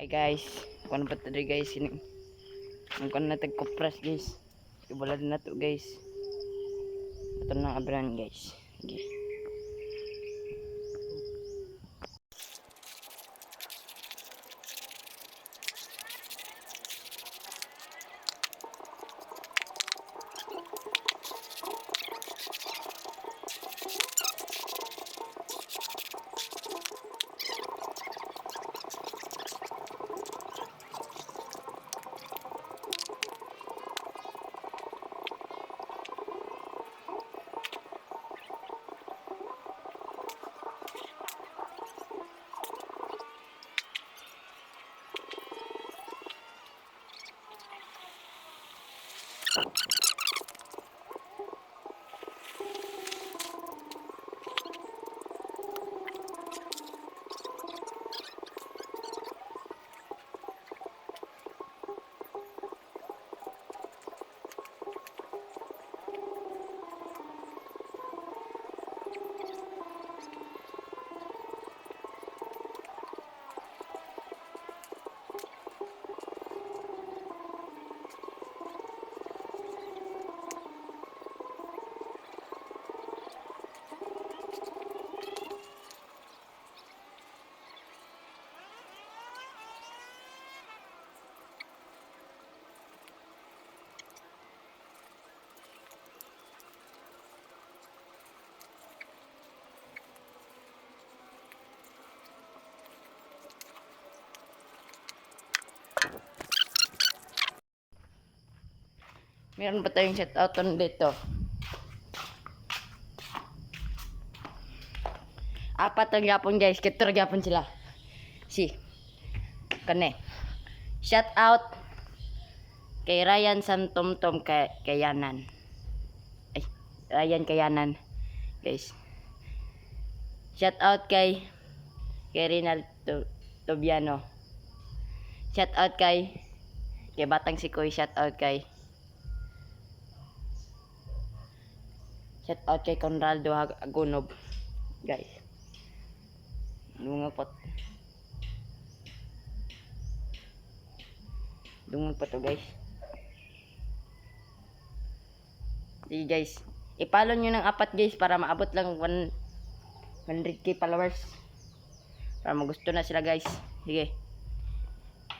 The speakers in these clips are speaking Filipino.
Hi guys, kung ba tadi guys ini kung na tagkopras guys, ibulad na to guys. Ito na abran guys. Sige. Meron ba tayong shout out on dito? Apat ang yapon guys, ketor yapon sila. Si kane. Shout out kay Ryan Santomtom Kayanan. Ay, Ryan Kayanan. Guys. Shout out kay Rinald Tobiano. Shout out kay Batang Sikoy, shout out kay Conrado Agunob. Guys. Dungag pa to guys. Sige guys. I-follow nyo ng apat guys para maabot lang 100k followers. Para magusto na sila guys. Sige.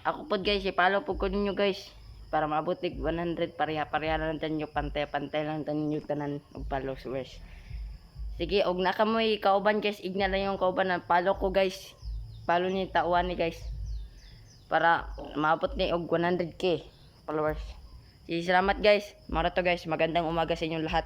Ako po guys, i-follow po ko ninyo guys. Para maabot tig 100 pareha-pareha lang tanyo, pantay-pantay lang tanyo tanan og followers. Sige, og naka mo kauban guys, igna lang yung kauban na follow ko guys. Follow ni tauan ni guys. Para maabot ni og 100k followers. Sige, salamat guys. Mara to guys, magandang umaga sa inyong lahat.